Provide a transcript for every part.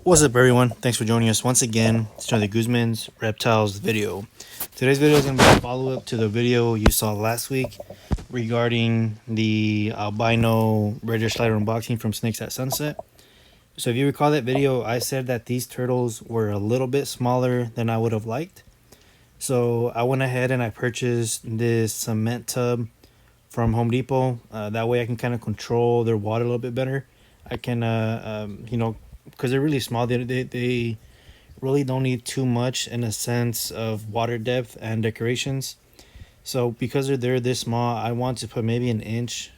What's up, everyone? Thanks for joining us once again to another Guzman's Reptiles video. Today's video is going to be a follow-up to the video you saw last week regarding the albino red slider unboxing from Snakes at Sunset. So if you recall that video, I said that these turtles were a little bit smaller than I would have liked. So I went ahead and I purchased this cement tub from Home Depot. That way I can kind of control their water a little bit better. I can, because they're really small, they really don't need too much in a sense of water depth and decorations. So because they're this small, I want to put maybe an inch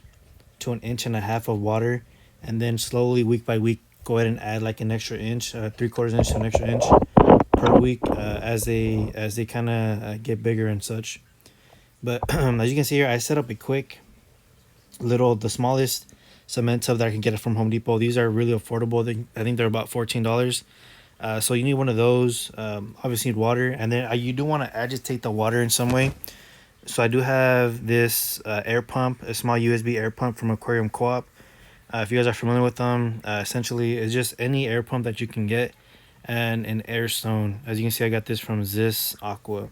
to an inch and a half of water, and then slowly week by week go ahead and add like an extra inch, 3/4 inch to an extra inch per week as they kind of get bigger and such. But as you can see here, I set up a quick the smallest cement tub that I can get it from Home Depot. These are really affordable. I think they're about $14. So you need one of those. Obviously need water, and then you do want to agitate the water in some way. So I do have this air pump, a small USB air pump from Aquarium Co-op. If you guys are familiar with them, essentially it's just any air pump that you can get, and an air stone. As you can see, I got this from Zis Aqua.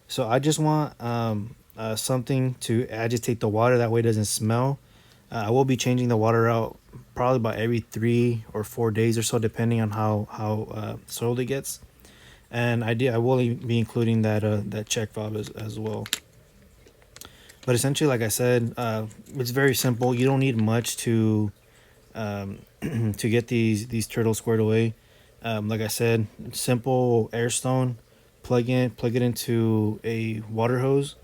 So I just want something to agitate the water, that way it doesn't smell. I will be changing the water out probably about every 3 or 4 days or so, depending on how soiled it gets. And I will be including that check valve as well. But essentially, like I said, it's very simple. You don't need much to to get these turtles squared away. Like I said, simple air stone. Plug it into a water hose,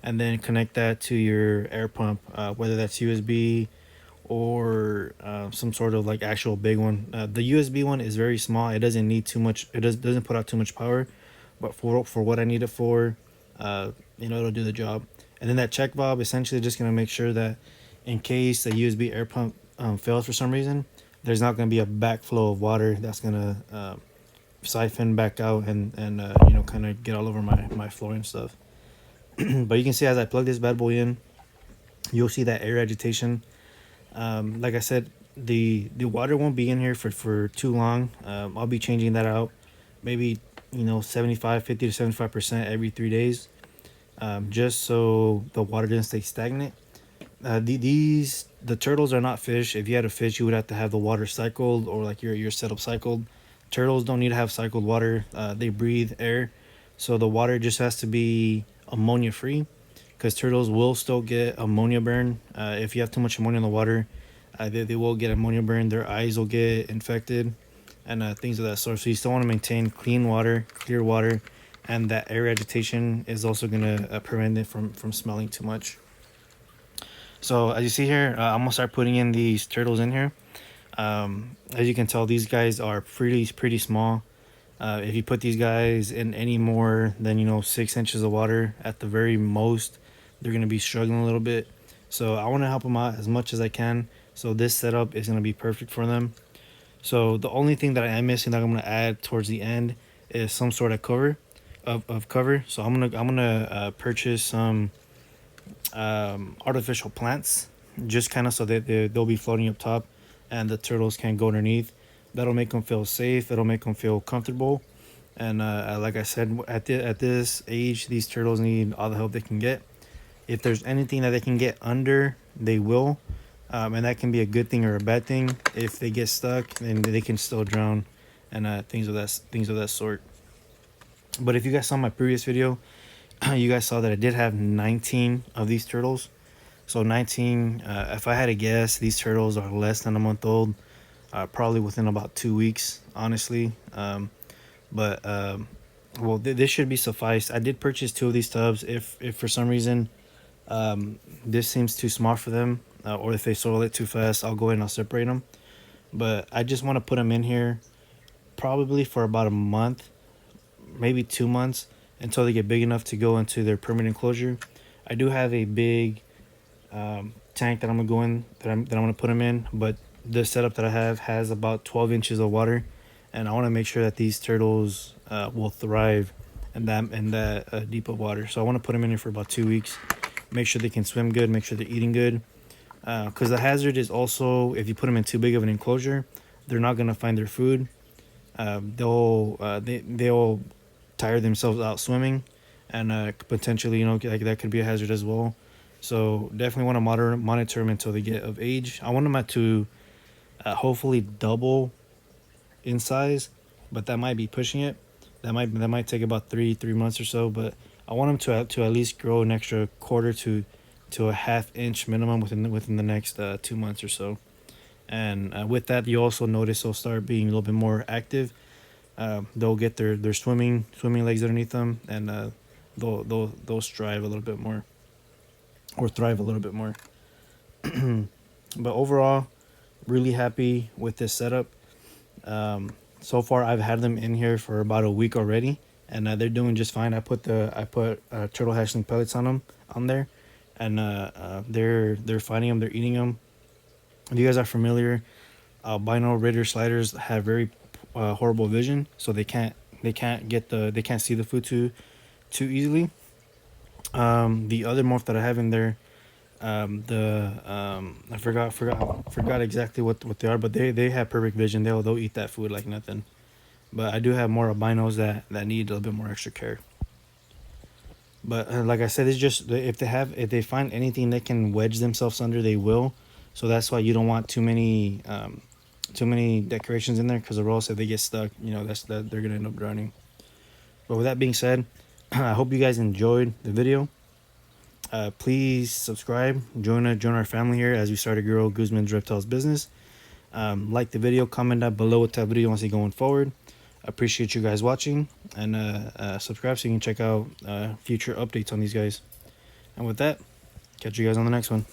and then connect that to your air pump, whether that's USB or some sort of like actual big one. The USB one is very small. It doesn't need too much. It doesn't put out too much power, but for what I need it for, it'll do the job. And then that check valve, essentially just gonna make sure that in case the USB air pump fails for some reason, there's not gonna be a backflow of water that's gonna siphon back out and kind of get all over my floor and stuff. But you can see as I plug this bad boy in, you'll see that air agitation. Like I said, the water won't be in here for too long. I'll be changing that out maybe 50 to 75% every 3 days, just so the water doesn't stay stagnant. The turtles are not fish. If you had a fish, you would have to have the water cycled, or like your setup cycled. Turtles don't need to have cycled water. They breathe air, so the water just has to be ammonia free, because turtles will still get ammonia burn. If you have too much ammonia in the water, they will get ammonia burn. Their eyes will get infected, and things of that sort. So you still want to maintain clean water, clear water, and that air agitation is also gonna prevent it from smelling too much. So as you see here, I'm gonna start putting in these turtles in here. As you can tell, these guys are pretty small. If you put these guys in any more than 6 inches of water at the very most, they're gonna be struggling a little bit. So I want to help them out as much as I can. So this setup is gonna be perfect for them. So the only thing that I am missing that I'm gonna add towards the end is some sort of cover of cover. So I'm gonna purchase some artificial plants, just kind of so that they'll be floating up top and the turtles can go underneath. That'll make them feel safe. It'll make them feel comfortable. And like I said, at this age, these turtles need all the help they can get. If there's anything that they can get under, they will. And that can be a good thing or a bad thing. If they get stuck, then they can still drown, and things of that sort. But if you guys saw my previous video, you guys saw that I did have 19 of these turtles. So 19, if I had to guess, these turtles are less than a month old, probably within about 2 weeks, honestly. Well, this should be sufficed. I did purchase 2 of these tubs. If for some reason this seems too small for them, or if they soil it too fast, I'll go ahead and I'll separate them. But I just want to put them in here probably for about a month, maybe 2 months, until they get big enough to go into their permanent enclosure. I do have a big tank that I'm gonna go in, that I'm gonna put them in, but the setup that I have has about 12 inches of water, and I want to make sure that these turtles will thrive in that deep of water. So I want to put them in here for about 2 weeks, make sure they can swim good, make sure they're eating good, because the hazard is also, if you put them in too big of an enclosure, they're not gonna find their food. they'll tire themselves out swimming, and potentially, you know, like that could be a hazard as well. So definitely want to monitor them until they get of age. I want them to hopefully double in size, but that might be pushing it. That might take about three months or so. But I want them to at least grow an extra quarter to a half inch minimum within the next 2 months or so. And with that, you also notice they'll start being a little bit more active. They'll get their swimming legs underneath them, and they'll strive a little bit more, or thrive a little bit more. But overall, really happy with this setup. So far, I've had them in here for about a week already, and they're doing just fine. I put turtle hatchling pellets on there, and they're finding them. They're eating them. If you guys are familiar, albino Ritter sliders have very horrible vision, so they can't see the food too easily. The other morph that I have in there, I forgot exactly what they are, but they have perfect vision. They'll eat that food like nothing. But I do have more albinos that need a little bit more extra care. But like I said, it's just if they find anything they can wedge themselves under, they will. So that's why you don't want too many decorations in there, because or else if they get stuck, you know, that they're gonna end up drowning. But with that being said, I hope you guys enjoyed the video. Please subscribe, join our family here as we start to grow Guzman's Reptiles business. Like the video, comment down below what type of video you want to see going forward. I appreciate you guys watching, and subscribe so you can check out future updates on these guys. And with that, catch you guys on the next one.